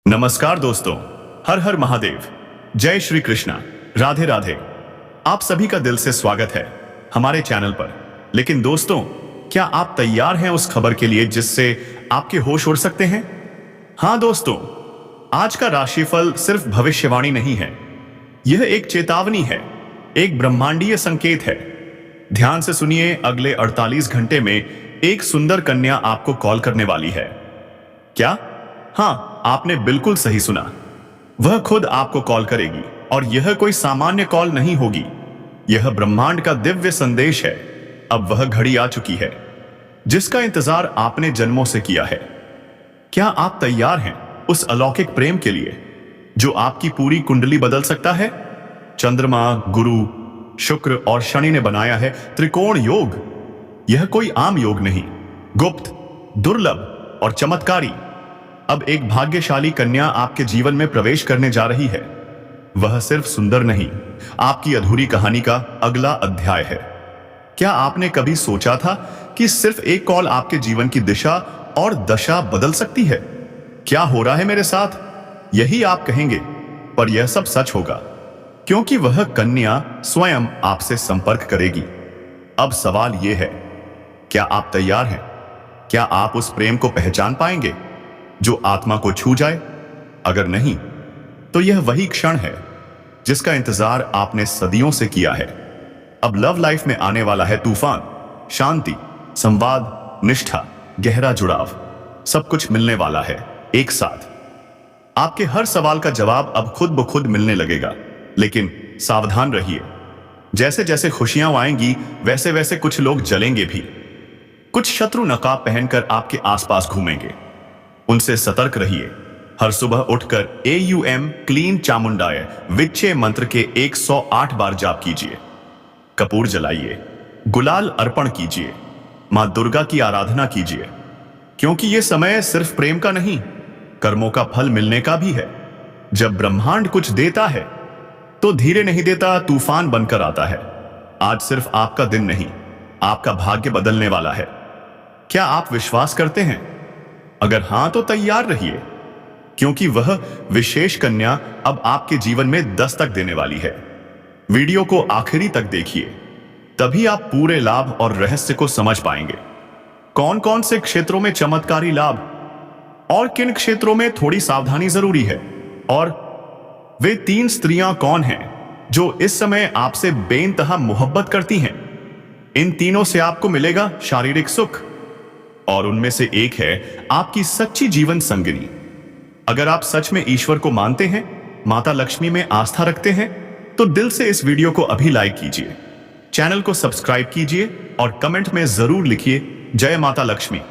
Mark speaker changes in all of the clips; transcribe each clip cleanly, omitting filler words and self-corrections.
Speaker 1: नमस्कार दोस्तों, हर हर महादेव, जय श्री कृष्णा, राधे राधे। आप सभी का दिल से स्वागत है हमारे चैनल पर। लेकिन दोस्तों, क्या आप तैयार हैं उस खबर के लिए जिससे आपके होश उड़ सकते हैं? हाँ दोस्तों, आज का राशिफल सिर्फ भविष्यवाणी नहीं है, यह एक चेतावनी है, एक ब्रह्मांडीय संकेत है। ध्यान से सुनिए, अगले 48 घंटे में एक सुंदर कन्या आपको कॉल करने वाली है। क्या? हाँ, आपने बिल्कुल सही सुना। वह खुद आपको कॉल करेगी और यह कोई सामान्य कॉल नहीं होगी। यह ब्रह्मांड का दिव्य संदेश है। अब वह घड़ी आ चुकी है जिसका इंतजार आपने जन्मों से किया है। क्या आप तैयार हैं उस अलौकिक प्रेम के लिए जो आपकी पूरी कुंडली बदल सकता है? चंद्रमा, गुरु, शुक्र और शनि ने बनाया है त्रिकोण योग। यह कोई आम योग नहीं, गुप्त, दुर्लभ और चमत्कारी। अब एक भाग्यशाली कन्या आपके जीवन में प्रवेश करने जा रही है। वह सिर्फ सुंदर नहीं, आपकी अधूरी कहानी का अगला अध्याय है। क्या आपने कभी सोचा था कि सिर्फ एक कॉल आपके जीवन की दिशा और दशा बदल सकती है? क्या हो रहा है मेरे साथ? यही आप कहेंगे, पर यह सब सच होगा, क्योंकि वह कन्या स्वयं आपसे संपर्क करेगी। अब सवाल यह है, क्या आप तैयार हैं? क्या आप उस प्रेम को पहचान पाएंगे जो आत्मा को छू जाए? अगर नहीं, तो यह वही क्षण है जिसका इंतजार आपने सदियों से किया है। अब लव लाइफ में आने वाला है तूफान, शांति, संवाद, निष्ठा, गहरा जुड़ाव, सब कुछ मिलने वाला है एक साथ। आपके हर सवाल का जवाब अब खुद ब खुद मिलने लगेगा। लेकिन सावधान रहिए, जैसे जैसे खुशियां आएंगी वैसे वैसे कुछ लोग जलेंगे भी। कुछ शत्रु नकाब पहनकर आपके आसपास घूमेंगे। उनसे सतर्क रहिए। हर सुबह उठकर AUM क्लीन चामुंडाय विच्चे मंत्र के 108 बार जाप कीजिए। कपूर जलाइए, गुलाल अर्पण कीजिए, मां दुर्गा की आराधना कीजिए, क्योंकि यह समय सिर्फ प्रेम का नहीं, कर्मों का फल मिलने का भी है। जब ब्रह्मांड कुछ देता है तो धीरे नहीं देता, तूफान बनकर आता है। आज सिर्फ आपका दिन नहीं, आपका भाग्य बदलने वाला है। क्या आप विश्वास करते हैं? अगर हां तो तैयार रहिए, क्योंकि वह विशेष कन्या अब आपके जीवन में दस्तक देने वाली है। वीडियो को आखिरी तक देखिए, तभी आप पूरे लाभ और रहस्य को समझ पाएंगे। कौन कौन से क्षेत्रों में चमत्कारी लाभ और किन क्षेत्रों में थोड़ी सावधानी जरूरी है, और वे 3 स्त्रियां कौन हैं जो इस समय आपसे बेइंतहा मोहब्बत करती हैं। इन तीनों से आपको मिलेगा शारीरिक सुख, और उनमें से एक है आपकी सच्ची जीवन संगिनी। अगर आप सच में ईश्वर को मानते हैं, माता लक्ष्मी में आस्था रखते हैं, तो दिल से इस वीडियो को अभी लाइक कीजिए, चैनल को सब्सक्राइब कीजिए और कमेंट में जरूर लिखिए, जय माता लक्ष्मी।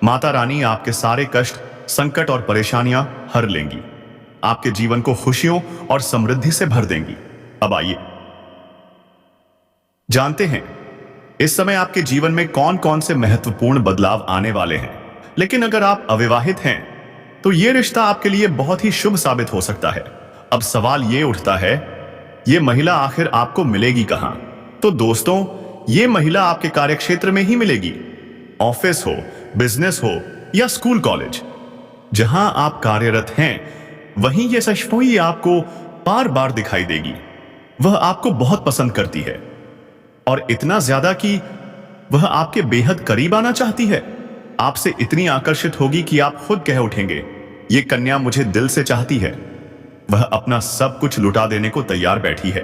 Speaker 1: माता रानी आपके सारे कष्ट, संकट और परेशानियां हर लेंगी, आपके जीवन को खुशियों और समृद्धि से भर देंगी। अब आइए जानते हैं इस समय आपके जीवन में कौन कौन से महत्वपूर्ण बदलाव आने वाले हैं। लेकिन अगर आप अविवाहित हैं तो यह रिश्ता आपके लिए बहुत ही शुभ साबित हो सकता है। अब सवाल यह उठता है, यह महिला आखिर आपको मिलेगी कहां? तो दोस्तों, यह महिला आपके कार्यक्षेत्र में ही मिलेगी। ऑफिस हो, बिजनेस हो या स्कूल कॉलेज, जहां आप कार्यरत हैं वहीं यह सचमुच आपको बार बार दिखाई देगी। वह आपको बहुत पसंद करती है, और इतना ज्यादा कि वह आपके बेहद करीब आना चाहती है। आपसे इतनी आकर्षित होगी कि आप खुद कह उठेंगे, ये कन्या मुझे दिल से चाहती है। वह अपना सब कुछ लुटा देने को तैयार बैठी है,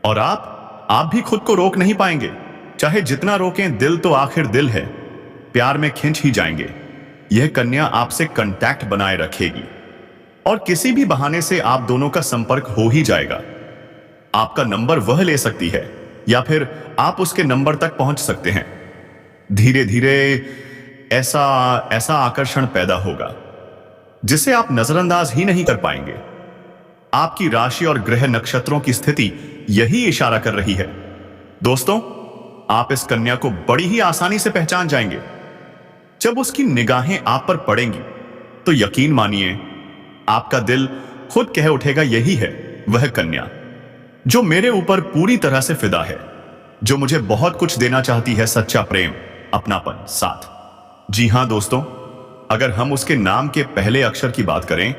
Speaker 1: और आप भी खुद को रोक नहीं पाएंगे। चाहे जितना रोकें, दिल तो आखिर दिल है, प्यार में खिंच ही जाएंगे। यह कन्या आपसे कांटेक्ट बनाए रखेगी, और किसी भी बहाने से आप दोनों का संपर्क हो ही जाएगा। आपका नंबर वह ले सकती है, या फिर आप उसके नंबर तक पहुंच सकते हैं। धीरे धीरे ऐसा आकर्षण पैदा होगा जिसे आप नजरअंदाज ही नहीं कर पाएंगे। आपकी राशि और ग्रह नक्षत्रों की स्थिति यही इशारा कर रही है। दोस्तों, आप इस कन्या को बड़ी ही आसानी से पहचान जाएंगे। जब उसकी निगाहें आप पर पड़ेंगी तो यकीन मानिए, आपका दिल खुद कह उठेगा, यही है वह कन्या जो मेरे ऊपर पूरी तरह से फिदा है, जो मुझे बहुत कुछ देना चाहती है, सच्चा प्रेम, अपनापन, साथ। जी हां दोस्तों, अगर हम उसके नाम के पहले अक्षर की बात करें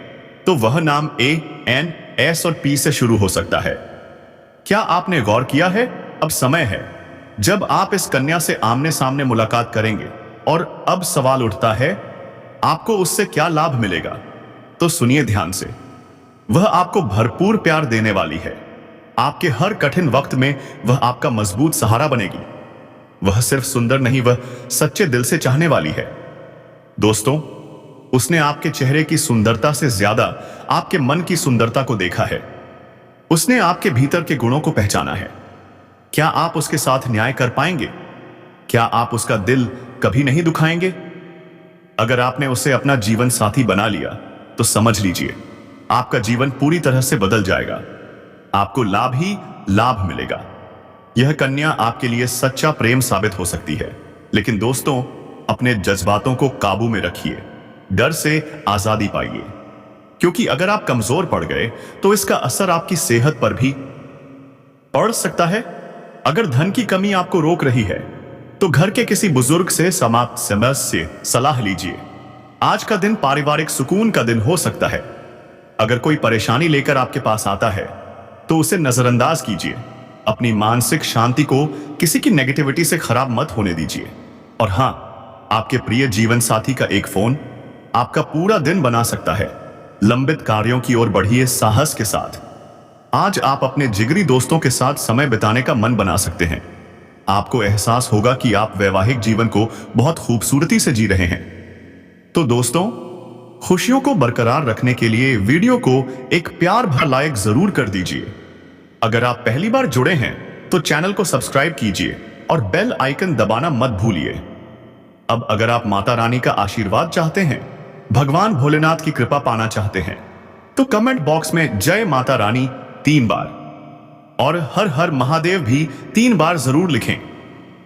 Speaker 1: तो वह नाम ए, एन, एस और पी से शुरू हो सकता है। क्या आपने गौर किया है? अब समय है जब आप इस कन्या से आमने सामने मुलाकात करेंगे, और अब सवाल उठता है, आपको उससे क्या लाभ मिलेगा? तो सुनिए ध्यान से। वह आपको भरपूर प्यार देने वाली है। आपके हर कठिन वक्त में वह आपका मजबूत सहारा बनेगी। वह सिर्फ सुंदर नहीं, वह सच्चे दिल से चाहने वाली है। दोस्तों, उसने आपके चेहरे की सुंदरता से ज्यादा आपके मन की सुंदरता को देखा है। उसने आपके भीतर के गुणों को पहचाना है। क्या आप उसके साथ न्याय कर पाएंगे? क्या आप उसका दिल कभी नहीं दुखाएंगे? अगर आपने उसे अपना जीवन साथी बना लिया तो समझ लीजिए, आपका जीवन पूरी तरह से बदल जाएगा। आपको लाभ ही लाभ मिलेगा। यह कन्या आपके लिए सच्चा प्रेम साबित हो सकती है। लेकिन दोस्तों, अपने जज्बातों को काबू में रखिए। डर से आजादी पाइए, क्योंकि अगर आप कमजोर पड़ गए तो इसका असर आपकी सेहत पर भी पड़ सकता है। अगर धन की कमी आपको रोक रही है तो घर के किसी बुजुर्ग से सदस्य से सलाह लीजिए। आज का दिन पारिवारिक सुकून का दिन हो सकता है। अगर कोई परेशानी लेकर आपके पास आता है तो उसे नजरअंदाज कीजिए। अपनी मानसिक शांति को किसी की नेगेटिविटी से खराब मत होने दीजिए। और हां, आपके प्रिय जीवन साथी का एक फोन आपका पूरा दिन बना सकता है। लंबित कार्यों की ओर बढ़िए साहस के साथ। आज आप अपने जिगरी दोस्तों के साथ समय बिताने का मन बना सकते हैं। आपको एहसास होगा कि आप वैवाहिक जीवन को बहुत खूबसूरती से जी रहे हैं। तो दोस्तों, खुशियों को बरकरार रखने के लिए वीडियो को एक प्यार भरा लाइक जरूर कर दीजिए। अगर आप पहली बार जुड़े हैं तो चैनल को सब्सक्राइब कीजिए और बेल आइकन दबाना मत भूलिए। अब अगर आप माता रानी का आशीर्वाद चाहते हैं, भगवान भोलेनाथ की कृपा पाना चाहते हैं, तो कमेंट बॉक्स में जय माता रानी 3 बार और हर हर महादेव भी 3 बार जरूर लिखें।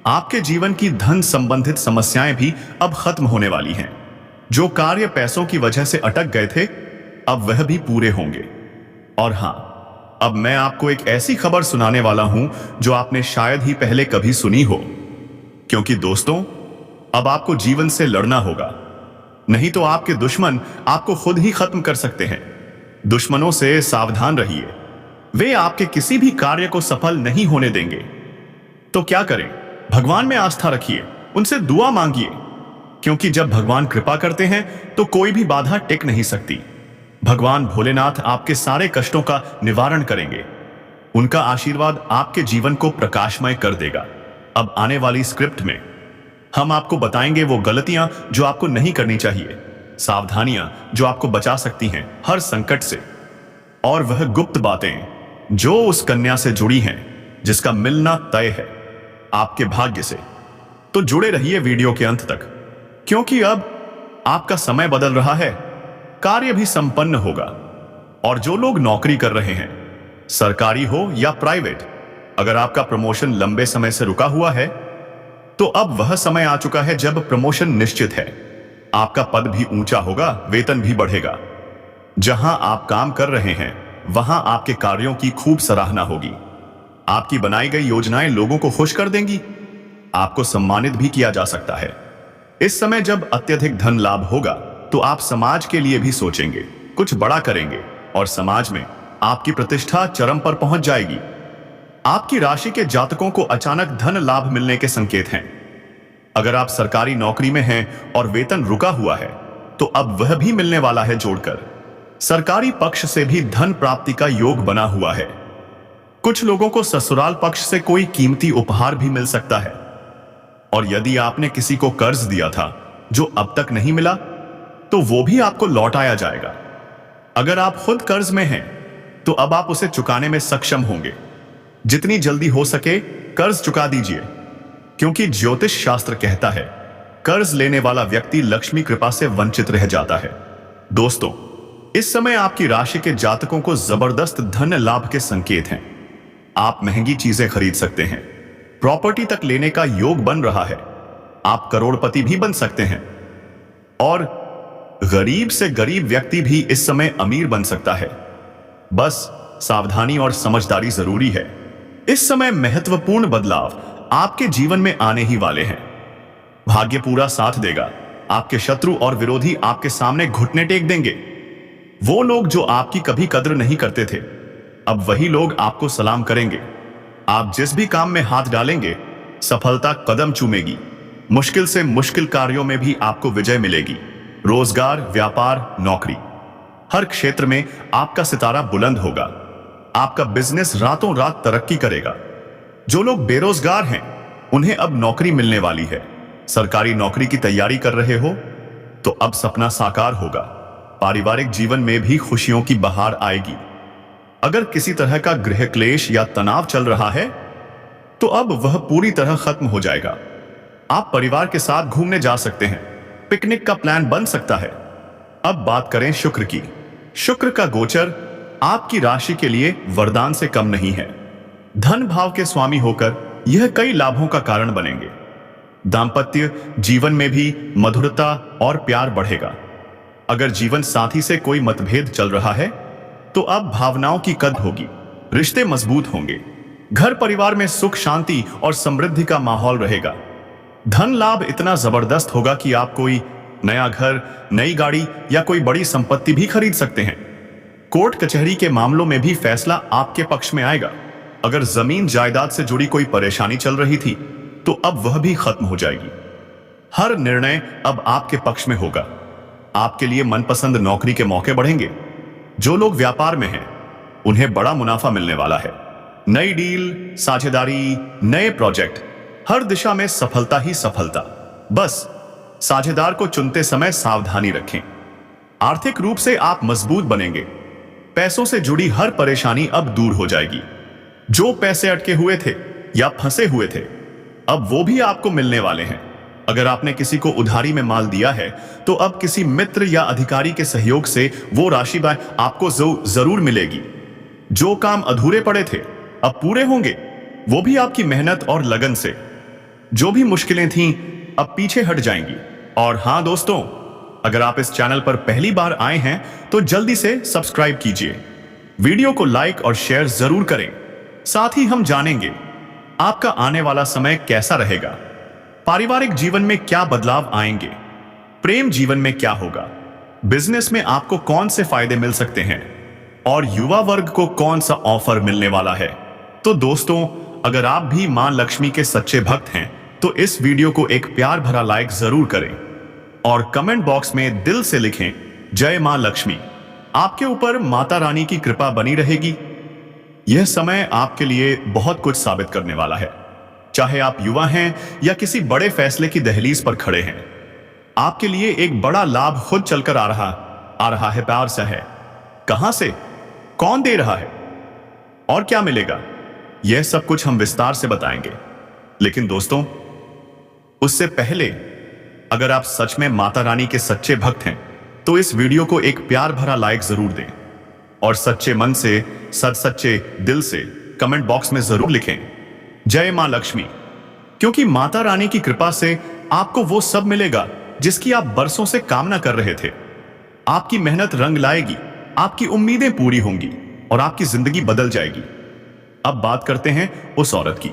Speaker 1: आपके जीवन की धन संबंधित समस्याएं भी अब खत्म होने वाली हैं। जो कार्य पैसों की वजह से अटक गए थे, अब वह भी पूरे होंगे। और हां, अब मैं आपको एक ऐसी खबर सुनाने वाला हूं जो आपने शायद ही पहले कभी सुनी हो। क्योंकि दोस्तों, अब आपको जीवन से लड़ना होगा, नहीं तो आपके दुश्मन आपको खुद ही खत्म कर सकते हैं। दुश्मनों से सावधान रहिए, वे आपके किसी भी कार्य को सफल नहीं होने देंगे। तो क्या करें? भगवान में आस्था रखिए, उनसे दुआ मांगिए, क्योंकि जब भगवान कृपा करते हैं तो कोई भी बाधा टिक नहीं सकती। भगवान भोलेनाथ आपके सारे कष्टों का निवारण करेंगे। उनका आशीर्वाद आपके जीवन को प्रकाशमय कर देगा। अब आने वाली स्क्रिप्ट में हम आपको बताएंगे वो गलतियां जो आपको नहीं करनी चाहिए, सावधानियां जो आपको बचा सकती हैं हर संकट से, और वह गुप्त बातें जो उस कन्या से जुड़ी हैं जिसका मिलना तय है आपके भाग्य से। तो जुड़े रहिए वीडियो के अंत तक, क्योंकि अब आपका समय बदल रहा है। कार्य भी संपन्न होगा। और जो लोग नौकरी कर रहे हैं, सरकारी हो या प्राइवेट, अगर आपका प्रमोशन लंबे समय से रुका हुआ है तो अब वह समय आ चुका है जब प्रमोशन निश्चित है। आपका पद भी ऊंचा होगा, वेतन भी बढ़ेगा। जहां आप काम कर रहे हैं वहां आपके कार्यों की खूब सराहना होगी। आपकी बनाई गई योजनाएं लोगों को खुश कर देंगी। आपको सम्मानित भी किया जा सकता है। इस समय जब अत्यधिक धन लाभ होगा तो आप समाज के लिए भी सोचेंगे, कुछ बड़ा करेंगे, और समाज में आपकी प्रतिष्ठा चरम पर पहुंच जाएगी। आपकी राशि के जातकों को अचानक धन लाभ मिलने के संकेत हैं। अगर आप सरकारी नौकरी में हैं और वेतन रुका हुआ है तो अब वह भी मिलने वाला है जोड़कर। सरकारी पक्ष से भी धन प्राप्ति का योग बना हुआ है। कुछ लोगों को ससुराल पक्ष से कोई कीमती उपहार भी मिल सकता है। और यदि आपने किसी को कर्ज दिया था जो अब तक नहीं मिला तो वो भी आपको लौटाया जाएगा। अगर आप खुद कर्ज में हैं तो अब आप उसे चुकाने में सक्षम होंगे। जितनी जल्दी हो सके कर्ज चुका दीजिए, क्योंकि ज्योतिष शास्त्र कहता है कर्ज लेने वाला व्यक्ति लक्ष्मी कृपा से वंचित रह जाता है। दोस्तों, इस समय आपकी राशि के जातकों को जबरदस्त धन लाभ के संकेत हैं। आप महंगी चीजें खरीद सकते हैं, प्रॉपर्टी तक लेने का योग बन रहा है। आप करोड़पति भी बन सकते हैं, और गरीब से गरीब व्यक्ति भी इस समय अमीर बन सकता है। बस सावधानी और समझदारी जरूरी है। इस समय महत्वपूर्ण बदलाव आपके जीवन में आने ही वाले हैं। भाग्य पूरा साथ देगा। आपके शत्रु और विरोधी आपके सामने घुटने टेक देंगे। वो लोग जो आपकी कभी कद्र नहीं करते थे, अब वही लोग आपको सलाम करेंगे। आप जिस भी काम में हाथ डालेंगे, सफलता कदम चूमेगी। मुश्किल से मुश्किल कार्यों में भी आपको विजय मिलेगी। रोजगार, व्यापार, नौकरी, हर क्षेत्र में आपका सितारा बुलंद होगा। आपका बिजनेस रातों रात तरक्की करेगा। जो लोग बेरोजगार हैं, उन्हें अब नौकरी मिलने वाली है। सरकारी नौकरी की तैयारी कर रहे हो तो अब सपना साकार होगा। पारिवारिक जीवन में भी खुशियों की बहार आएगी। अगर किसी तरह का गृह क्लेश या तनाव चल रहा है तो अब वह पूरी तरह खत्म हो जाएगा। आप परिवार के साथ घूमने जा सकते हैं। पिकनिक का प्लान बन सकता है। अब बात करें शुक्र की। शुक्र का गोचर आपकी राशि के लिए वरदान से कम नहीं है। धन भाव के स्वामी होकर यह कई लाभों का कारण बनेंगे। दांपत्य जीवन में भी मधुरता और प्यार बढ़ेगा। अगर जीवन साथी से कोई मतभेद चल रहा है तो अब भावनाओं की कद्र होगी। रिश्ते मजबूत होंगे। घर परिवार में सुख, शांति और समृद्धि का माहौल रहेगा। धन लाभ इतना जबरदस्त होगा कि आप कोई नया घर, नई गाड़ी या कोई बड़ी संपत्ति भी खरीद सकते हैं। कोर्ट कचहरी के मामलों में भी फैसला आपके पक्ष में आएगा। अगर जमीन जायदाद से जुड़ी कोई परेशानी चल रही थी तो अब वह भी खत्म हो जाएगी। हर निर्णय अब आपके पक्ष में होगा। आपके लिए मनपसंद नौकरी के मौके बढ़ेंगे। जो लोग व्यापार में हैं, उन्हें बड़ा मुनाफा मिलने वाला है। नई डील, साझेदारी, नए प्रोजेक्ट, हर दिशा में सफलता ही सफलता। बस साझेदार को चुनते समय सावधानी रखें। आर्थिक रूप से आप मजबूत बनेंगे। पैसों से जुड़ी हर परेशानी अब दूर हो जाएगी। जो पैसे अटके हुए थे या फंसे हुए थे, अब वो भी आपको मिलने वाले हैं। अगर आपने किसी को उधारी में माल दिया है तो अब किसी मित्र या अधिकारी के सहयोग से वो राशि आपको जरूर मिलेगी। जो काम अधूरे पड़े थे अब पूरे होंगे, वो भी आपकी मेहनत और लगन से। जो भी मुश्किलें थीं अब पीछे हट जाएंगी। और हां दोस्तों, अगर आप इस चैनल पर पहली बार आए हैं तो जल्दी से सब्सक्राइब कीजिए। वीडियो को लाइक और शेयर जरूर करें। साथ ही हम जानेंगे आपका आने वाला समय कैसा रहेगा। पारिवारिक जीवन में क्या बदलाव आएंगे, प्रेम जीवन में क्या होगा, बिजनेस में आपको कौन से फायदे मिल सकते हैं और युवा वर्ग को कौन सा ऑफर मिलने वाला है। तो दोस्तों, अगर आप भी मां लक्ष्मी के सच्चे भक्त हैं तो इस वीडियो को एक प्यार भरा लाइक जरूर करें और कमेंट बॉक्स में दिल से लिखें, जय मां लक्ष्मी। आपके ऊपर माता रानी की कृपा बनी रहेगी। यह समय आपके लिए बहुत कुछ साबित करने वाला है। चाहे आप युवा हैं या किसी बड़े फैसले की दहलीज पर खड़े हैं, आपके लिए एक बड़ा लाभ खुद चलकर आ रहा है। प्यार से है। कहां से, कौन दे रहा है और क्या मिलेगा, यह सब कुछ हम विस्तार से बताएंगे। लेकिन दोस्तों, उससे पहले अगर आप सच में माता रानी के सच्चे भक्त हैं तो इस वीडियो को एक प्यार भरा लाइक जरूर दें और सच्चे मन से, सच्चे दिल से कमेंट बॉक्स में जरूर लिखें, जय मां लक्ष्मी। क्योंकि माता रानी की कृपा से आपको वो सब मिलेगा जिसकी आप बरसों से कामना कर रहे थे। आपकी मेहनत रंग लाएगी, आपकी उम्मीदें पूरी होंगी और आपकी जिंदगी बदल जाएगी। अब बात करते हैं उस औरत की।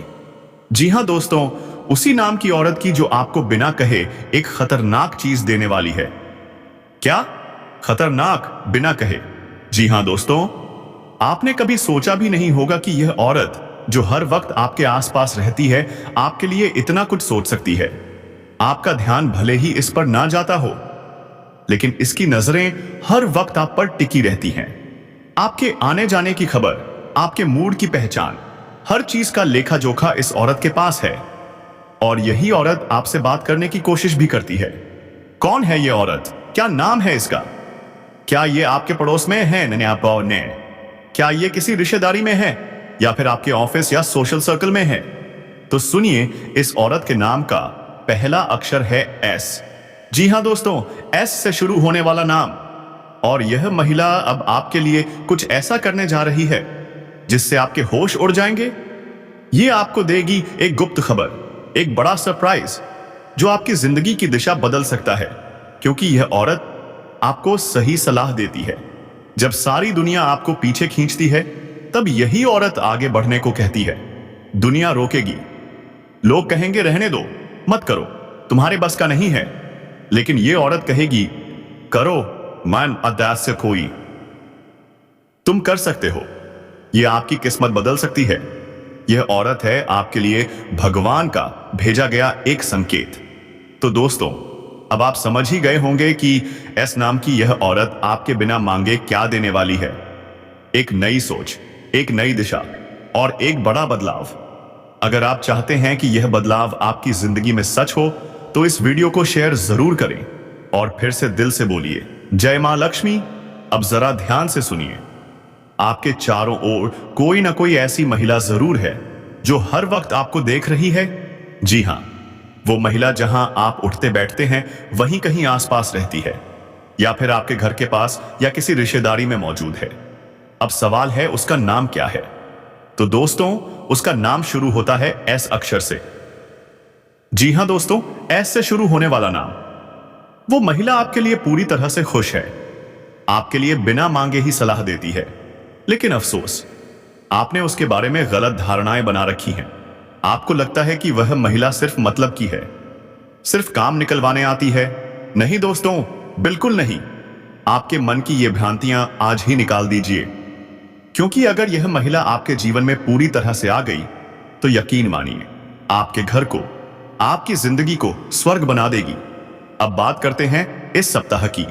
Speaker 1: जी हां दोस्तों, उसी नाम की औरत की जो आपको बिना कहे एक खतरनाक चीज देने वाली है। क्या खतरनाक, बिना कहे? जी हां दोस्तों, आपने कभी सोचा भी नहीं होगा कि यह औरत जो हर वक्त आपके आसपास रहती है, आपके लिए इतना कुछ सोच सकती है। आपका ध्यान भले ही इस पर ना जाता हो, लेकिन इसकी नजरें हर वक्त आप पर टिकी रहती हैं। आपके आने जाने की खबर, आपके मूड की पहचान, हर चीज का लेखा जोखा इस औरत के पास है। और यही औरत आपसे बात करने की कोशिश भी करती है। कौन है यह औरत? क्या नाम है इसका? क्या ये आपके पड़ोस में है? क्या ये किसी रिश्तेदारी में है या फिर आपके ऑफिस या सोशल सर्कल में है? तो सुनिए, इस औरत के नाम का पहला अक्षर है एस। जी हां दोस्तों, एस से शुरू होने वाला नाम। और यह महिला अब आपके लिए कुछ ऐसा करने जा रही है जिससे आपके होश उड़ जाएंगे। ये आपको देगी एक गुप्त खबर, एक बड़ा सरप्राइज जो आपकी जिंदगी की दिशा बदल सकता है। क्योंकि यह औरत आपको सही सलाह देती है। जब सारी दुनिया आपको पीछे खींचती है, तब यही औरत आगे बढ़ने को कहती है। दुनिया रोकेगी, लोग कहेंगे रहने दो, मत करो, तुम्हारे बस का नहीं है। लेकिन यह औरत कहेगी, करो, मन अदास से कोई। तुम कर सकते हो। यह आपकी किस्मत बदल सकती है। यह औरत है आपके लिए भगवान का भेजा गया एक संकेत। तो दोस्तों, अब आप समझ ही गए होंगे कि एस नाम की यह औरत आपके बिना मांगे क्या देने वाली है। एक नई सोच, एक नई दिशा और एक बड़ा बदलाव। अगर आप चाहते हैं कि यह बदलाव आपकी जिंदगी में सच हो तो इस वीडियो को शेयर जरूर करें और फिर से दिल से बोलिए जय मां लक्ष्मी। अब जरा ध्यान से सुनिए। आपके चारों ओर कोई ना कोई ऐसी महिला जरूर है जो हर वक्त आपको देख रही है। जी हां, वो महिला जहां आप उठते बैठते हैं वहीं कहीं आसपास रहती है, या फिर आपके घर के पास या किसी रिश्तेदारी में मौजूद है। अब सवाल है उसका नाम क्या है। तो दोस्तों, उसका नाम शुरू होता है एस अक्षर से। जी हां दोस्तों, एस से शुरू होने वाला नाम। वो महिला आपके लिए पूरी तरह से खुश है, आपके लिए बिना मांगे ही सलाह देती है। लेकिन अफसोस, आपने उसके बारे में गलत धारणाएं बना रखी हैं। आपको लगता है कि वह महिला सिर्फ मतलब की है, सिर्फ काम निकलवाने आती है। नहीं दोस्तों, बिल्कुल नहीं। आपके मन की ये भ्रांतियां आज ही निकाल दीजिए, क्योंकि अगर यह महिला आपके जीवन में पूरी तरह से आ गई तो यकीन मानिए, आपके घर को, आपकी जिंदगी को स्वर्ग बना देगी। अब बात करते हैं इस सप्ताह की।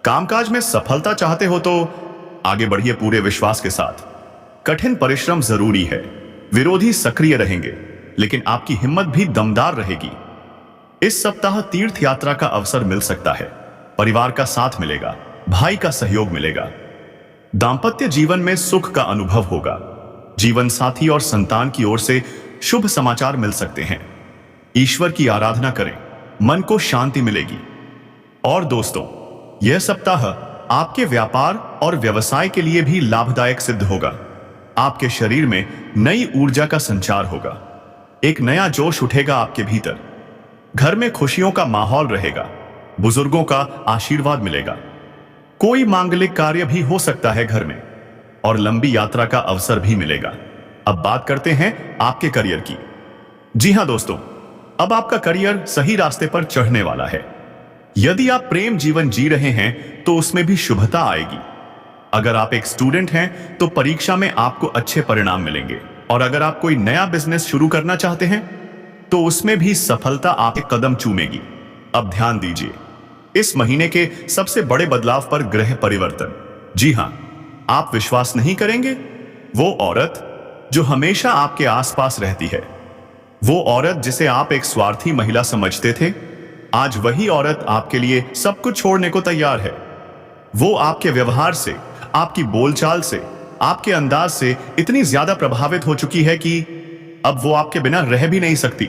Speaker 1: कामकाज में सफलता चाहते हो तो आगे बढ़िए पूरे विश्वास के साथ। कठिन परिश्रम जरूरी है, विरोधी सक्रिय रहेंगे, लेकिन आपकी हिम्मत भी दमदार रहेगी। इस सप्ताह तीर्थ यात्रा का अवसर मिल सकता है, परिवार का साथ मिलेगा, भाई का सहयोग मिलेगा। दांपत्य जीवन में सुख का अनुभव होगा। जीवन साथी और संतान की ओर से शुभ समाचार मिल सकते हैं। ईश्वर की आराधना करें, मन को शांति मिलेगी। और दोस्तों, यह सप्ताह आपके व्यापार और व्यवसाय के लिए भी लाभदायक सिद्ध होगा। आपके शरीर में नई ऊर्जा का संचार होगा, एक नया जोश उठेगा आपके भीतर। घर में खुशियों का माहौल रहेगा, बुजुर्गों का आशीर्वाद मिलेगा। कोई मांगलिक कार्य भी हो सकता है घर में, और लंबी यात्रा का अवसर भी मिलेगा। अब बात करते हैं आपके करियर की। जी हां दोस्तों, अब आपका करियर सही रास्ते पर चढ़ने वाला है। यदि आप प्रेम जीवन जी रहे हैं तो उसमें भी शुभता आएगी। अगर आप एक स्टूडेंट हैं तो परीक्षा में आपको अच्छे परिणाम मिलेंगे, और अगर आप कोई नया बिजनेस शुरू करना चाहते हैं तो उसमें भी सफलता आपके कदम चूमेगी। अब ध्यान दीजिए, इस महीने के सबसे बड़े बदलाव पर ग्रह परिवर्तन। जी हां, आप विश्वास नहीं करेंगे, वो औरत जो हमेशा आपके आसपास रहती है, वो औरत जिसे आप एक स्वार्थी महिला समझते थे, आज वही औरत आपके लिए सब कुछ छोड़ने को तैयार है। वो आपके व्यवहार से, आपकी बोलचाल से, आपके अंदाज से इतनी ज्यादा प्रभावित हो चुकी है कि अब वो आपके बिना रह भी नहीं सकती।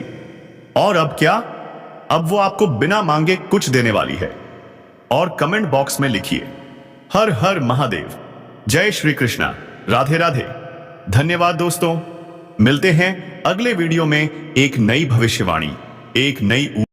Speaker 1: और अब क्या, अब वो आपको बिना मांगे कुछ देने वाली है। और कमेंट बॉक्स में लिखिए हर हर महादेव, जय श्री कृष्णा, राधे राधे। धन्यवाद दोस्तों, मिलते हैं अगले वीडियो में एक नई भविष्यवाणी, एक नई